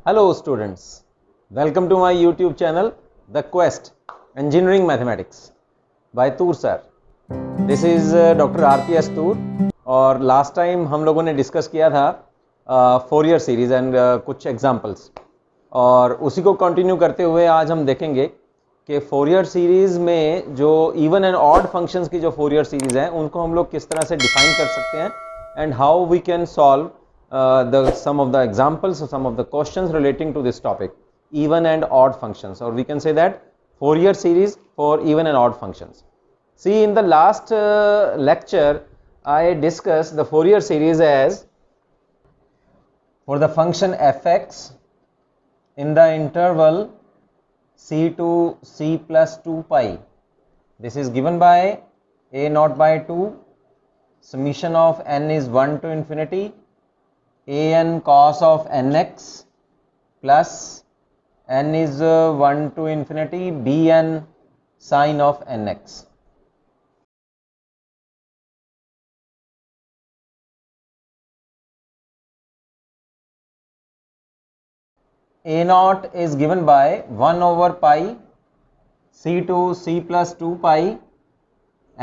Hello students, welcome to my YouTube channel The Quest Engineering Mathematics by Toor sir. This is Dr. RPS Toor और last time हम लोगों ने discuss किया था Fourier series and कुछ examples और उसी को कंटिन्यू करते हुए आज हम देखेंगे कि फोरियर सीरीज में जो इवन एंड ऑड फंक्शंस की जो फोरियर सीरीज हैं उनको हम लोग किस तरह से डिफाइन कर सकते हैं and how we can solve some of the examples or some of the questions relating to this topic, even and odd functions, or we can say that Fourier series for even and odd functions. See, in the last lecture I discussed the Fourier series as for the function fx in the interval c to c plus 2 pi. This is given by a naught by 2, summation of n is 1 to infinity an cos of nx plus n is 1 to infinity bn sin of nx. A naught is given by 1 over pi c to c plus 2 pi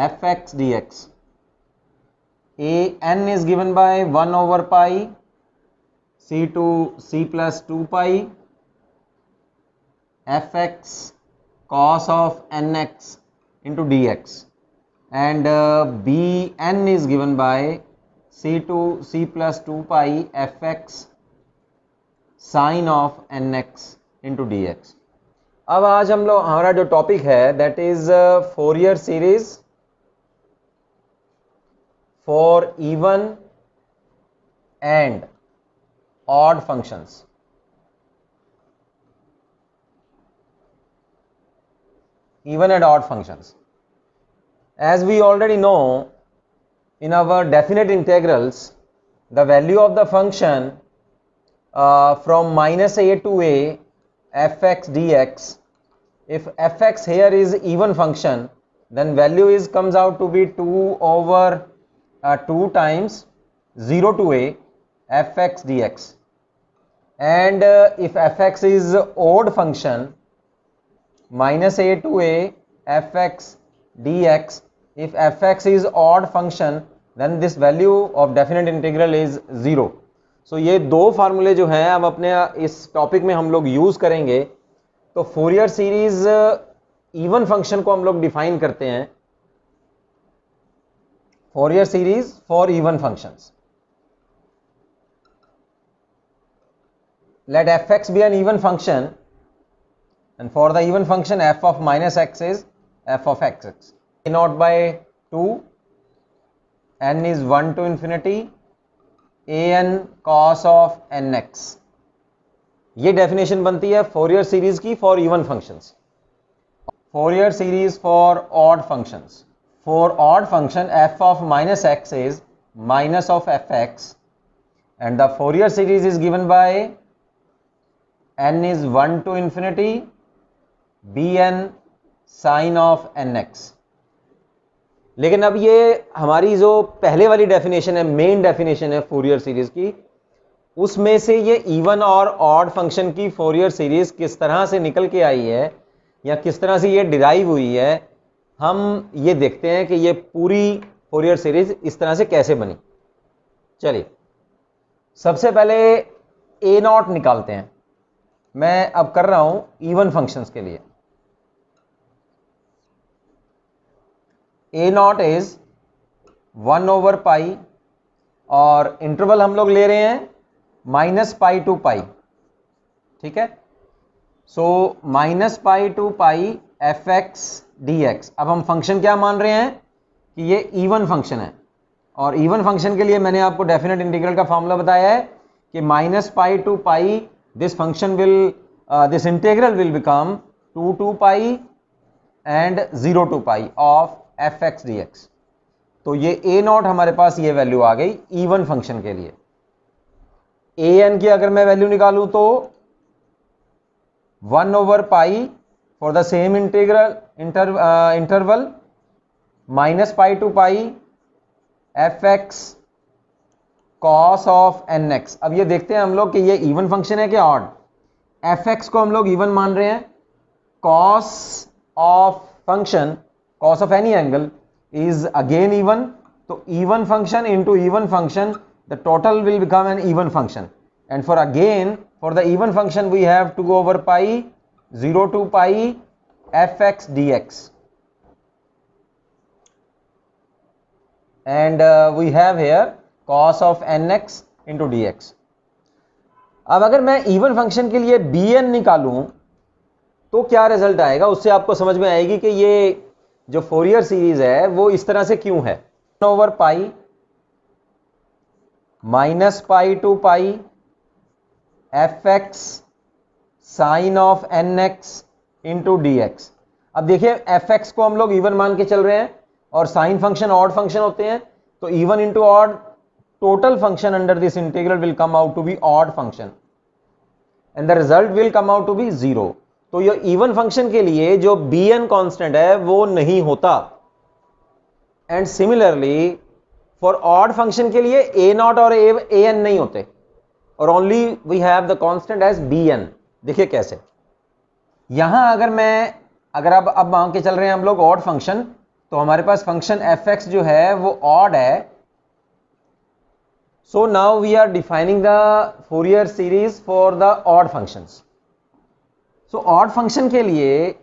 fx dx. A n is given by 1 over pi c to c plus 2 pi fx cos of nx into dx, and bn is given by c to c plus 2 pi fx sin of nx into dx. अब आज हम लोग हमारा जो topic है that is Fourier series for even and odd functions. Even and odd functions. As we already know, in our definite integrals, the value of the function from minus a to a fx dx, if fx here is even function, then value is comes out to be 2 over 2 times 0 to a fx dx, and if fx is odd function minus a to a fx dx, if fx is odd function then this value of definite integral is 0. So ये दो फार्मूले जो हैं अब अपने इस topic में हम लोग यूज करेंगे. तो फोरियर सीरीज इवन फंक्शन को हम लोग डिफाइन करते हैं, Fourier series for even functions. Let fx be an even function, and for the even function f of minus x is f of xx. A naught by 2, n is 1 to infinity an cos of nx. ये definition बनती है Fourier series की for even functions. Fourier series for odd functions. For odd function f of minus x is minus of fx, and the Fourier series is given by n is 1 to infinity bn sin of nx. लेकिन अब ये हमारी जो पहले वाली definition है, main definition है Fourier series की, उसमें से ये इवन और ऑड फंक्शन की फोरियर सीरीज किस तरह से निकल के आई है या किस तरह से ये डिराइव हुई है, हम ये देखते हैं कि ये पूरी फोरियर सीरीज इस तरह से कैसे बनी. चलिए सबसे पहले ए नॉट निकालते हैं. मैं अब कर रहा हूं इवन फंक्शंस के लिए. ए नॉट इज 1 ओवर पाई और इंटरवल हम लोग ले रहे हैं माइनस पाई टू पाई. ठीक है, so minus pi to pi f x d x. अब हम फंक्शन क्या मान रहे हैं कि ये इवन फंक्शन है, और इवन फंक्शन के लिए मैंने आपको डेफिनेट इंटीग्रल का फॉर्मूला बताया है कि minus pi to pi this function will this integral will become 2 to pi and 0 to pi of fx dx. तो ये a नॉट हमारे पास ये वैल्यू आ गई इवन फंक्शन के लिए. an की अगर मैं वैल्यू निकालूं तो 1 over pi for the same interval minus pi to pi fx cos of nx. अब ये देखते हैं हम लोग कि ये इवन फंक्शन है कि ऑड. एफ एक्स को हम लोग इवन मान रहे हैं, cos of function, cos of any angle is again even, तो even function into even function, the total will become an even function, and for again for the even function we have to go over pi 0 to pi fx dx, and we have here cos of nx into dx. अब अगर मैं even function के लिए bn निकालूं तो क्या result आएगा, उससे आपको समझ में आएगी कि ये जो फोरियर सीरीज है वो इस तरह से क्यों है. 1 over pi minus pi to pi fx sine of nx into d x. अब देखिए fx को हम लोग इवन मान के चल रहे हैं और साइन फंक्शन ऑड फंक्शन होते हैं, तो even into odd, total function under this integral will come out to be odd function and the result will come out to be 0. तो ये इवन फंक्शन के लिए जो bn कांस्टेंट है वो नहीं होता, and similarly for odd function के लिए a0 और an नहीं होते, और only we have the constant as bn. देखिए कैसे, यहां अगर अब मान के चल रहे हैं हम लोग ऑड फंक्शन, तो हमारे पास फंक्शन fx जो है वो ऑड है. So now we are defining the Fourier series for the odd functions. So odd function के लिए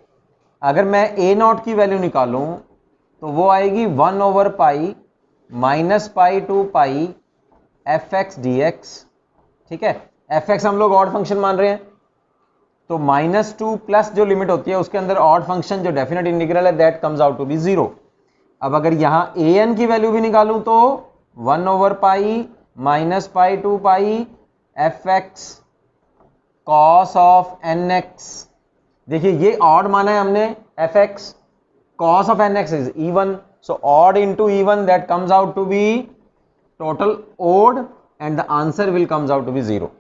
अगर मैं a0 की वैल्यू निकालूं तो वो आएगी 1 over pi minus pi to pi fx dx. ठीक है, fx हम लोग ऑड फंक्शन मान रहे हैं, तो -2 प्लस जो लिमिट होती है उसके अंदर ऑड फंक्शन जो डेफिनेट इंटीग्रल है that comes out to be 0. अब अगर यहां an की वैल्यू भी निकालूं तो 1 over pi minus pi to pi fx cos of nx. देखिए ये ऑड माना है हमने fx, cos of nx is even, so odd into even that comes out to be total odd and the answer will comes out to be 0.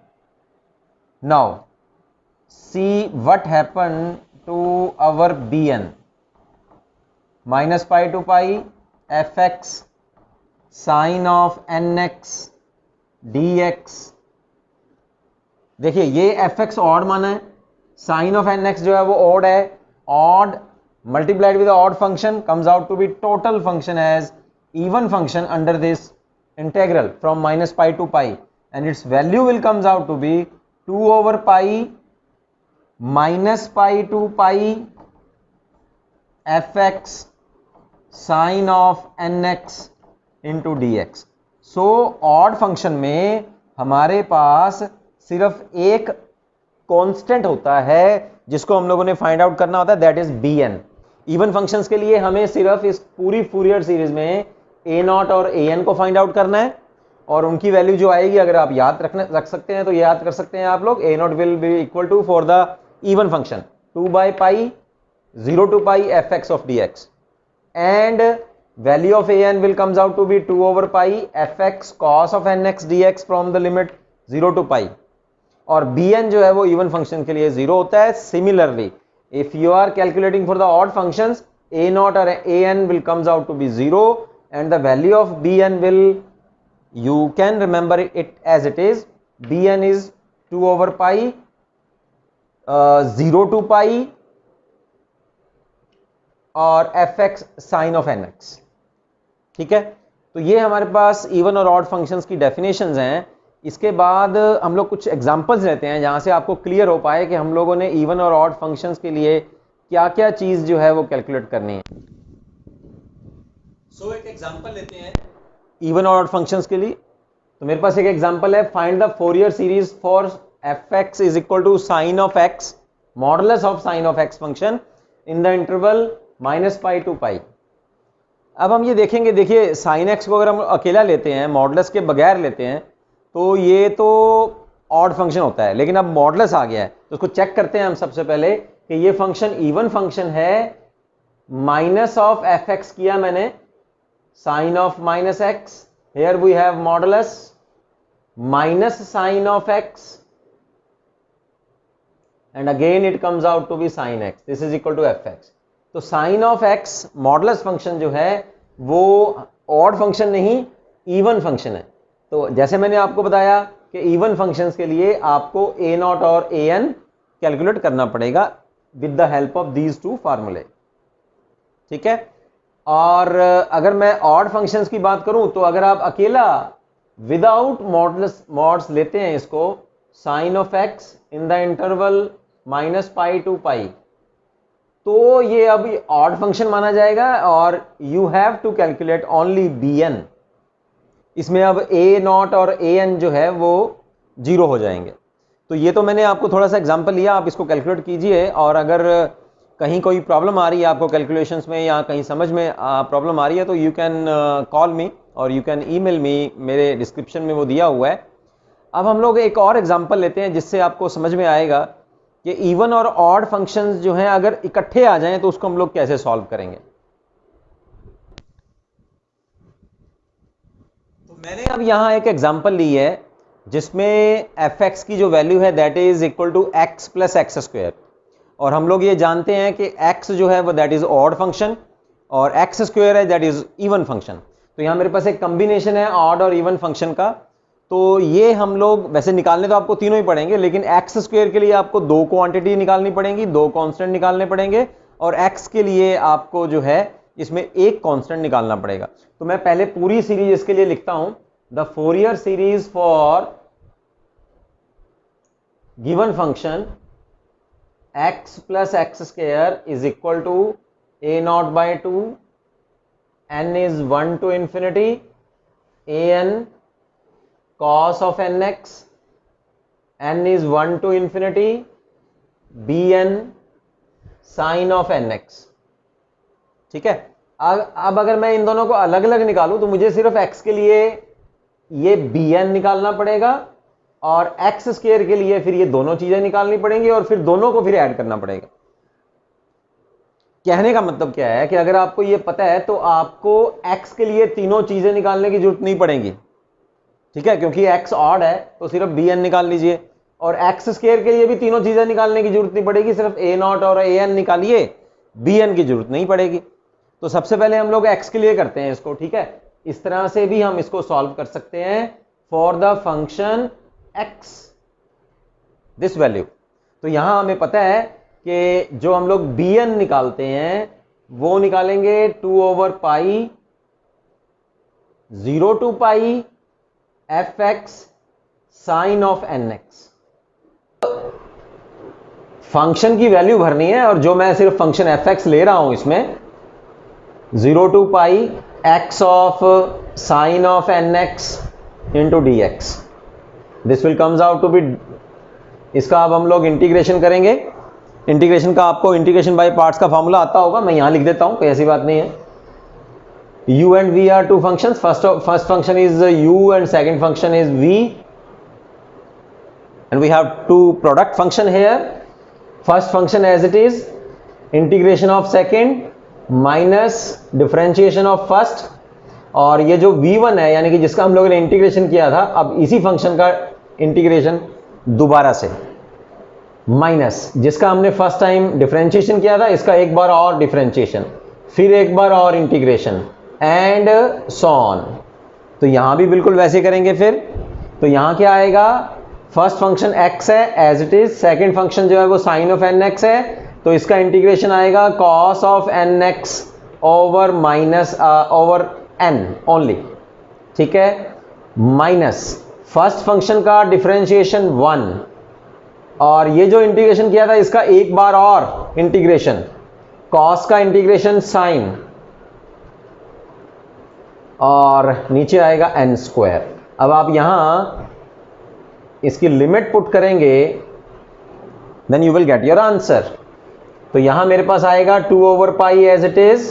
Now see what happened to our bn. Minus pi to pi fx sin of nx dx. देखिए ये fx odd माना है, sin of nx जो है वो odd है, odd multiplied with the odd function comes out to be total function as even function under this integral from minus pi to pi, and its value will comes out to be 2 over pi minus pi to pi fx sin of nx into dx. So odd function में हमारे पास सिर्फ एक constant होता है जिसको हम लोगों ने फाइंड आउट करना होता है, that is bn. Even functions के लिए हमें सिर्फ इस पूरी फूरियर सीरीज में a0 और an को फाइंड आउट करना है, और उनकी वैल्यू जो आएगी अगर आप याद रख सकते हैं तो याद कर सकते हैं आप लोग. a0 will be equal to for the even function 2 by pi 0 to pi fx of dx, and value of an will comes out to be 2 over pi fx cos of nx dx from the limit 0 to pi, और bn जो है वो even function के लिए 0 होता है. Similarly if you are calculating for the odd functions, a0 or an will comes out to be 0, and the value of bn will, you can remember it as it is, bn is 2 over pi 0 to pi और fx sin of nx. ठीक है, तो ये हमारे पास even और odd functions की definitions हैं. इसके बाद हम लोग कुछ एग्जांपल्स लेते हैं जहां से आपको क्लियर हो पाए कि हम लोगों ने इवन और ऑड फंक्शंस के लिए क्या क्या चीज जो है वो कैलकुलेट करनी है. सो एक एग्जांपल लेते हैं इवन और ऑड फंक्शंस के लिए. तो मेरे पास एक एग्जांपल है, find the Fourier series for fx is equal to sine of x modulus of sine of x function in the interval -pi to pi. अब हम ये देखेंगे, देखिए साइन x को अगर हम अकेला लेते हैं, मॉडुलस के बगैर लेते हैं, तो ये तो ऑड फंक्शन होता है, लेकिन अब मॉडुलस आ गया है तो उसको चेक करते हैं हम सबसे पहले कि ये फंक्शन इवन फंक्शन है. माइनस ऑफ fx किया मैंने, sine of minus x, here we have modulus minus sine of x, and again it comes out to be sine x, this is equal to fx. तो sine of x modulus function जो है वो odd function नहीं, even function है. तो जैसे मैंने आपको बताया कि इवन फंक्शंस के लिए आपको a0 और an कैलकुलेट करना पड़ेगा with the help of these two फार्मूले। ठीक है, और अगर मैं ऑड फंक्शंस की बात करूं तो अगर आप अकेला विदाउट मॉड्स लेते हैं इसको, sine of x in the interval -π to π, तो ये अब ऑड फंक्शन माना जाएगा और you have to calculate only bn। इसमें अब a0 और an जो है वो 0 हो जाएंगे। तो ये तो मैंने आपको थोड़ा सा एग्जांपल लिया, आप इसको कैलकुलेट कीजिए, और अगर कहीं कोई प्रॉब्लम आ रही है आपको कैलकुलेशंस में या कहीं समझ में प्रॉब्लम आ रही है तो यू कैन कॉल मी और यू कैन ईमेल मी, मेरे डिस्क्रिप्शन में वो दिया हुआ है। अब हम लोग एक और एग्जांपल लेते हैं जिससे आपको समझ में आएगा कि इवन और ऑड फंक्शंस जो हैं अगर इकट्ठे आ जाएं तो उसको हम लोग कैसे सॉल्व करेंगे। तो मैंने अब यहां एक एग्जांपल ली है जिसमें fx की जो वैल्यू है that is equal to x plus x square, और हम लोग ये जानते हैं कि x जो है वो दैट इज ऑड फंक्शन और x स्क्वायर है दैट इज इवन फंक्शन। तो यहां मेरे पास एक कॉम्बिनेशन है ऑड और इवन फंक्शन का, तो ये हम लोग वैसे निकालने तो आपको तीनों ही पड़ेंगे, लेकिन x स्क्वायर के लिए आपको दो क्वांटिटी निकालनी पड़ेंगी, दो कांस्टेंट निकालने पड़ेंगे, और x के लिए आपको जो है इसमें एक कांस्टेंट निकालना पड़ेगा। तो मैं पहले पूरी सीरीज इसके लिए लिखता हूं, the Fourier series for given function x plus x square is equal to a0/2 n is 1 to infinity an cos of nx, n is 1 to infinity bn sin of nx। ठीक है, अब अगर मैं इन दोनों को अलग अलग निकालूं तो मुझे सिर्फ x के लिए ये bn निकालना पड़ेगा और एक्स स्क्वायर के लिए फिर ये दोनों चीजें निकालनी पड़ेंगी और फिर दोनों को फिर ऐड करना पड़ेगा। कहने का मतलब क्या है कि अगर आपको ये पता है तो आपको x के लिए तीनों चीजें निकालने की जरूरत नहीं पड़ेगी। ठीक है, क्योंकि x ऑड है तो सिर्फ bn निकाल लीजिए, और एक्स स्क्वायर के लिए भी तीनों चीजें निकालने की जरूरत नहीं पड़ेगी, सिर्फ a0 और an निकालिए, bn की जरूरत नहीं पड़ेगी। तो सबसे पहले हम लोग x के लिए करते हैं इसको। ठीक है, इस तरह से भी हम इसको सॉल्व कर सकते हैं for the function x this value. तो यहां हमें पता है कि जो हम लोग bn निकालते हैं वो निकालेंगे 2/π 0 to π fx sin of nx। Function की वैल्यू भरनी है और जो मैं सिर्फ फंक्शन fx ले रहा हूं इसमें 0 to π x of sin of nx into dx, this will comes out to be, इसका अब हम लोग इंटीग्रेशन करेंगे। इंटीग्रेशन का आपको इंटीग्रेशन बाय पार्ट्स का फॉर्मूला आता होगा, मैं यहां लिख देता हूं, कोई ऐसी बात नहीं है। u and v are two functions, first function is u and second function is v, and we have two product function here, first function as it is, integration of second minus differentiation of first, और ये जो v1 है यानी कि जिसका हम लोगों ने इंटीग्रेशन किया था, अब इसी फंक्शन का इंटीग्रेशन दोबारा से माइनस जिसका हमने फर्स्ट टाइम डिफरेंशिएशन किया था, इसका एक बार और डिफरेंशिएशन, फिर एक बार और इंटीग्रेशन एंड सो ऑन। तो यहां भी बिल्कुल वैसे करेंगे। फिर तो यहां क्या आएगा, फर्स्ट फंक्शन x है as it is, second function जो है वो साइन ऑफ nx है, तो इसका इंटीग्रेशन आएगा cos of nx over minus over n only. ठीक है, माइनस फर्स्ट फंक्शन का डिफरेंशिएशन 1, और ये जो इंटीग्रेशन किया था इसका एक बार और इंटीग्रेशन, cos का इंटीग्रेशन साइन, और नीचे आएगा n स्क्वायर। अब आप यहां इसकी लिमिट पुट करेंगे then you will get your answer. तो यहां मेरे पास आएगा 2/π as it is.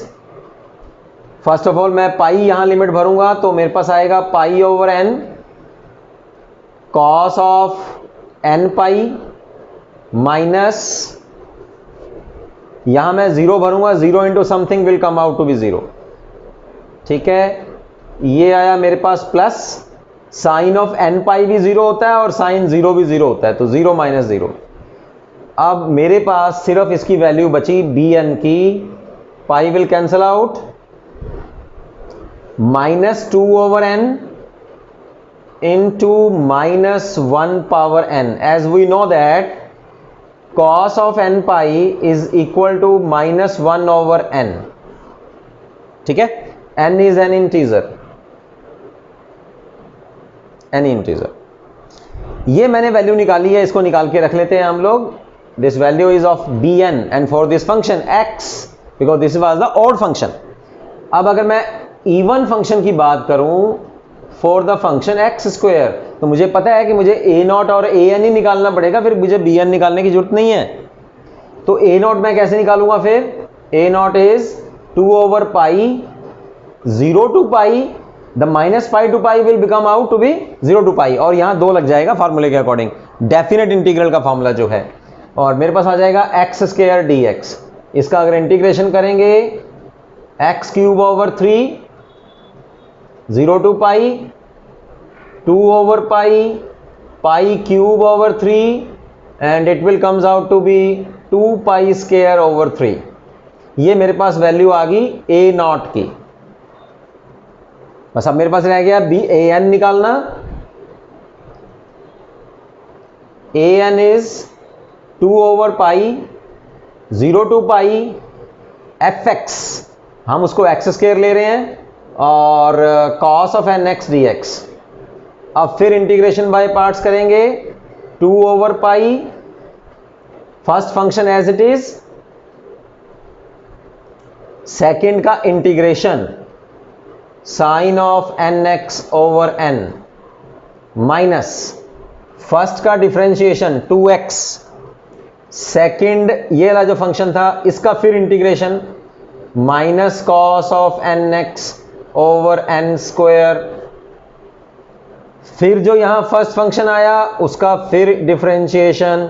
First of all मैं पाई यहां लिमिट भरूंगा तो मेरे पास आएगा π/n cos of nπ minus, यहां मैं 0 भरूंगा, 0 into something will come out to be 0। ठीक है, ये आया मेरे पास प्लस, साइन ऑफ nπ भी 0 होता है और साइन 0 भी 0 होता है, तो 0 माइनस 0। अब मेरे पास सिर्फ इसकी वैल्यू बची bn की, pi will cancel out, -2/n into -1/n, as we know that cos of n pi is equal to -1 over n। ठीक है, n इज एन इंटीजर, एन इंटीजर। ये मैंने वैल्यू निकाली है, इसको निकाल के रख लेते हैं हम लोग। This value is of bn and for this function x because this was the odd function. अब अगर मैं इवन फंक्शन की बात करूं for the function x square, तो मुझे पता है कि मुझे ए नॉट और ए एन ही निकालना पड़ेगा, फिर मुझे बी एन निकालने की जरूरत नहीं है। तो ए नॉट मैं कैसे निकालूंगा फिर? A naught is 2 over pi 0 to pi, the -pi to pi will become out to be 0 to pi, और यहां 2 लग जाएगा फार्मूले के अकॉर्डिंग, डेफिनेट इंटीग्रल का फॉर्मूला जो है। और मेरे पास आ जाएगा एक्स स्क्वायर डी एक्स। इसका अगर इंटीग्रेशन करेंगे x cube over 3 0 to pi 2 over pi pi cube over 3 and it will comes out to be 2 pi square over 3। ये मेरे पास वैल्यू आ गई ए नॉट की। बस अब मेरे पास रह गया बी ए एन निकालना। A n is 2 over pi 0 to pi f x, हम उसको एक्स स्क्वायर ले रहे हैं, और cos of n x d x. अब फिर इंटीग्रेशन बाय पार्ट्स करेंगे 2 over pi first function as it is, second का integration sine of n x over n minus first का डिफरेंशिएशन 2x, सेकेंड ये वाला जो फंक्शन था इसका फिर integration minus cos of n x over n square, फिर जो यहां फर्स्ट फंक्शन आया उसका फिर डिफरेंशिएशन,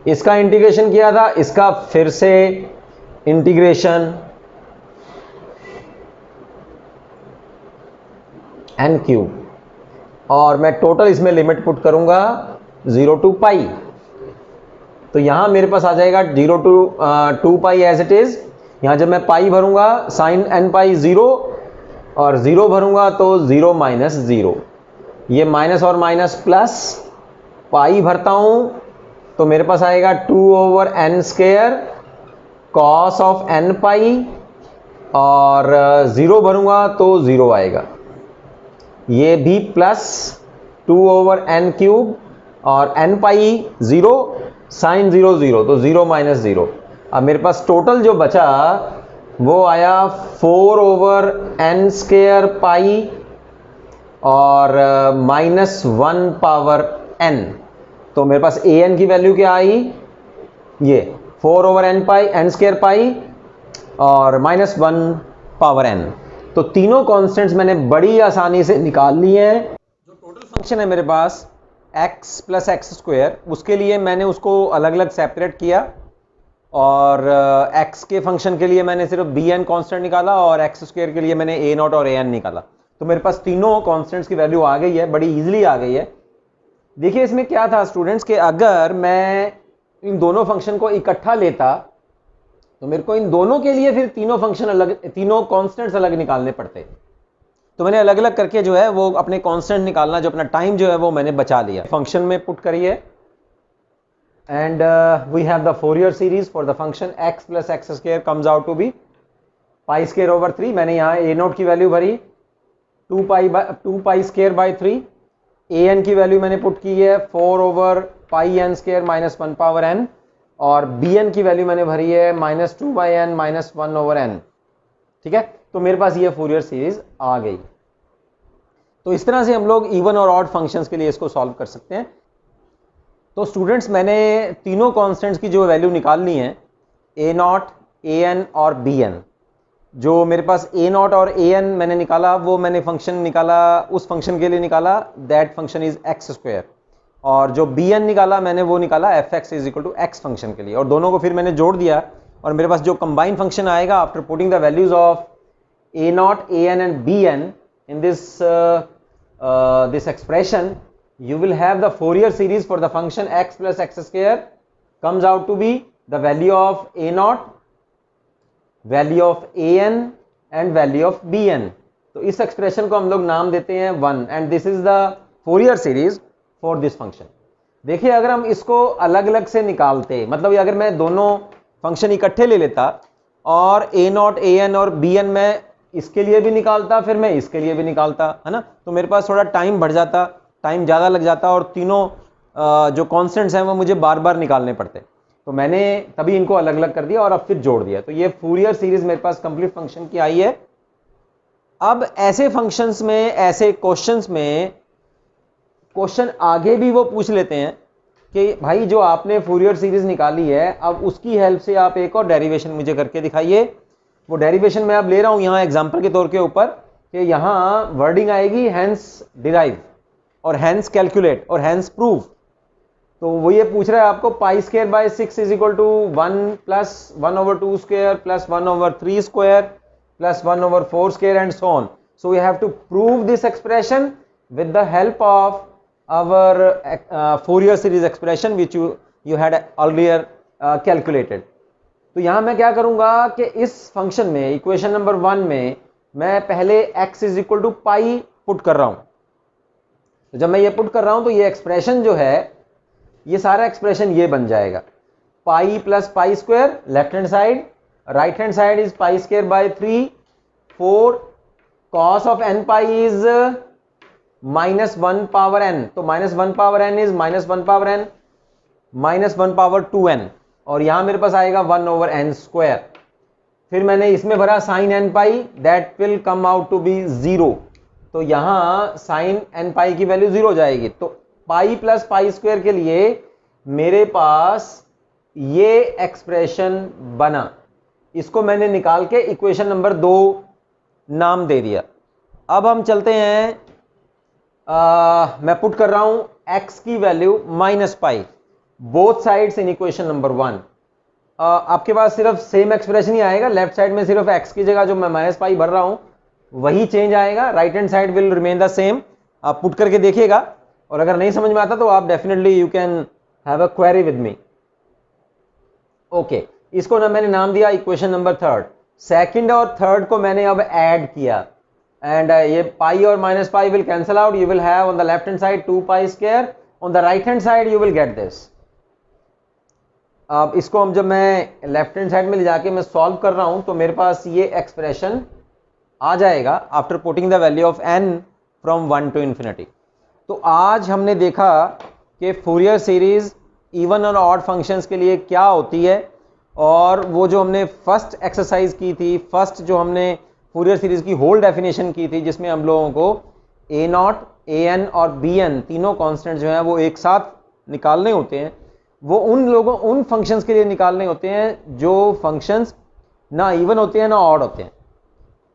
इसका इंटीग्रेशन किया था, इसका फिर से इंटीग्रेशन एन क्यूब, और मैं टोटल इसमें लिमिट पुट करूंगा 0 टू पाई। तो यहां मेरे पास आ जाएगा 0 to 2 pi as it is. यहां जब मैं पाई भरूंगा साइन एन पाई 0, और 0 भरूंगा तो 0 माइनस 0, ये माइनस और माइनस प्लस, पाई भरता हूं तो मेरे पास आएगा 2 over n square cos of n pi, और 0 भरूंगा तो 0 आएगा, ये भी प्लस 2 ओवर एन क्यूब, और एन पाई 0 साइन 0 0 तो 0 माइनस 0। अब मेरे पास टोटल जो बचा वो आया 4 ओवर एन स्क्वायर पाई और -1 पावर n। तो मेरे पास ए एन की वैल्यू क्या आई? ये 4 ओवर एन पाई एन स्क्वायर पाई और -1 पावर n। तो तीनों कॉन्स्टेंट्स मैंने बड़ी आसानी से निकाल लिए हैं। जो टोटल फंक्शन है मेरे पास x प्लस एक्स स्क्वायर, उसके लिए मैंने उसको अलग अलग सेपरेट किया, और x के फंक्शन के लिए मैंने सिर्फ बी एन कॉन्स्टेंट निकाला, और एक्स स्क्वायर के लिए मैंने ए नॉट और ए एन निकाला। तो मेरे पास तीनों कॉन्स्टेंट्स की वैल्यू आ गई है, बड़ी इजीली आ गई है। देखिए इसमें क्या था स्टूडेंट्स कि अगर मैं इन दोनों फंक्शन को इकट्ठा लेता तो मेरे को इन दोनों के लिए फिर तीनों फंक्शन अलग, तीनों कॉन्स्टेंट्स अलग निकालने पड़ते। तो मैंने अलग अलग करके जो है वो अपने कांस्टेंट निकालना, जो अपना टाइम जो है वो मैंने बचा लिया। फंक्शन में पुट करिए and we have the Fourier series for the function x plus x square comes out to be pi square over 3। मैंने यहाँ ए नोट की वैल्यू भरी 2 pi square by 3। A N की वैल्यू मैंने put की है 4 over pi n square -1 power n, और B N की वैल्यू मैंने भरी है -2 बाई एन -1 ओवर n। ठीक है, तो मेरे पास ये फोरियर सीरीज आ गई। तो इस तरह से हम लोग इवन और ऑड फंक्शंस के लिए इसको सॉल्व कर सकते हैं। तो स्टूडेंट्स मैंने तीनों कांस्टेंट्स की जो वैल्यू निकालनी है, ए नॉट, ए एन और बी एन। जो मेरे पास ए नॉट और ए एन मैंने निकाला, वो मैंने फंक्शन निकाला, उस फंक्शन के लिए निकाला that function is x square, और जो बी एन निकाला मैंने वो निकाला f x is equal to x function के लिए, और दोनों को फिर मैंने जोड़ दिया, और मेरे पास जो कंबाइंड फंक्शन आएगा after putting the values of a naught, a n and b n in this expression, you will have the Fourier series for the function x plus x square comes out to be the value of a naught, value of a n and value of b n। तो इस expression को हम लोग नाम देते हैं 1, and this is the Fourier series for this function। देखिए अगर हम इसको अलग अलग से निकालते, मतलब अगर मैं दोनों फंक्शन इकट्ठे ले लेता और a0 an और bn मैं इसके लिए भी निकालता, फिर मैं इसके लिए भी निकालता, है ना, तो मेरे पास थोड़ा टाइम बढ़ जाता, टाइम ज़्यादा लग जाता और तीनों जो कॉन्स्टेंट्स हैं वो मुझे बार बार निकालने पड़ते। तो मैंने तभी इनको अलग अलग कर दिया और अब फिर जोड़ दिया। तो ये फूरियर सीरीज मेरे पास कंप्लीट फंक्शन की आई है। अब ऐसे फंक्शंस में, ऐसे क्वेश्चंस में क्वेश्चन आगे भी वो पूछ लेते हैं कि भाई जो आपने फूरियर सीरीज निकाली है, अब उसकी हेल्प से आप एक और डेरिवेशन मुझे करके दिखाइए। वो डेरिवेशन मैं अब ले रहा हूं यहां एग्जांपल के तौर के ऊपर कि यहां वर्डिंग आएगी हैंस डिराइव और हैंस कैलकुलेट और हैंस प्रूव। तो वो ये पूछ रहा है आपको pi square by 6 is equal to 1 plus 1/2 square plus 1/3 square plus 1/4 square and so on. So we have to prove this expression with the help of our Fourier series expression which you had earlier calculated। तो यहां मैं क्या करूंगा कि इस function में equation number 1 में मैं पहले x is equal to pi put कर रहा हूं। तो जब मैं ये पुट कर रहा हूं तो ये एक्सप्रेशन जो है, ये सारा एक्सप्रेशन ये बन जाएगा pi plus pi square left hand side, right hand side is pi square bye 3 4 cos of n pi is -1 power n। तो -1 power n is -1 power n -1 power 2n और यहां मेरे पास आएगा 1/n स्क्वायर। फिर मैंने इसमें भरा sine n pi, that will come out to be 0। तो यहां साइन n पाई की वैल्यू 0 हो जाएगी। तो पाई प्लस पाई स्क्वायर के लिए मेरे पास ये एक्सप्रेशन बना। इसको मैंने निकाल के इक्वेशन नंबर 2 नाम दे दिया। अब हम चलते हैं, मैं पुट कर रहा हूं x की value -pi both sides in equation number 1। आपके पास सिर्फ सेम एक्सप्रेशन ही आएगा, लेफ्ट साइड में सिर्फ x की जगह जो मैं -पाई भर रहा हूं वही चेंज आएगा, right hand side will remain the same. आप पुट करके देखिएगा और अगर नहीं समझ में आता तो आप definitely you can have a query with me. Okay, इसको ना मैंने नाम दिया इक्वेशन नंबर 3। सेकंड और थर्ड को मैंने अब ऐड किया एंड ये पाई और -पाई will cancel out, you will have on the left hand side 2 pi square, on the right hand side you will get this। अब इसको हम जब मैं लेफ्ट हैंड साइड में ले जाके मैं सॉल्व कर रहा हूं तो मेरे पास ये एक्सप्रेशन आ जाएगा after putting the value of n from 1 to infinity। तो आज हमने देखा कि फूरियर सीरीज इवन और ऑड फंक्शंस के लिए क्या होती है, और वो जो हमने फर्स्ट एक्सरसाइज की थी, फर्स्ट जो हमने फूरियर सीरीज की होल डेफिनेशन की थी जिसमें हम लोगों को a0 an और bn तीनों कांस्टेंट जो हैं वो एक साथ निकालने होते हैं, वो उन फंक्शंस के लिए निकालने होते हैं जो फंक्शंस ना इवन होते हैं ना ऑड होते हैं।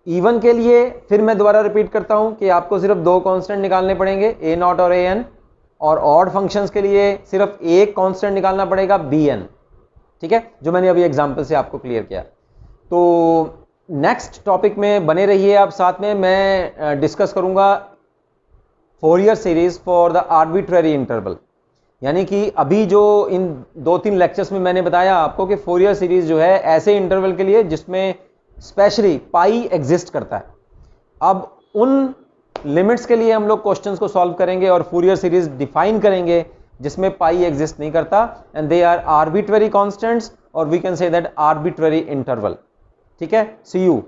इवन के लिए फिर मैं दोबारा रिपीट करता हूं कि आपको सिर्फ 2 कांस्टेंट निकालने पड़ेंगे a0 और an, और ऑड फंक्शंस के लिए सिर्फ एक कांस्टेंट निकालना पड़ेगा bn। ठीक है, जो मैंने अभी एग्जांपल से आपको क्लियर किया। तो नेक्स्ट टॉपिक में बने रहिए आप साथ में। मैं डिस्कस करूंगा Fourier series for the arbitrary interval, यानी कि अभी जो इन 2-3 लेक्चर्स में मैंने बताया आपको कि फूरियर सीरीज जो है ऐसे इंटरवल के लिए जिसमें स्पेशली पाई एग्जिस्ट करता है। अब उन लिमिट्स के लिए हम लोग क्वेश्चंस को सॉल्व करेंगे और फूरियर सीरीज डिफाइन करेंगे जिसमें पाई एग्जिस्ट नहीं करता, and they are arbitrary constants और we can say that arbitrary interval. ठीक है, सी यू।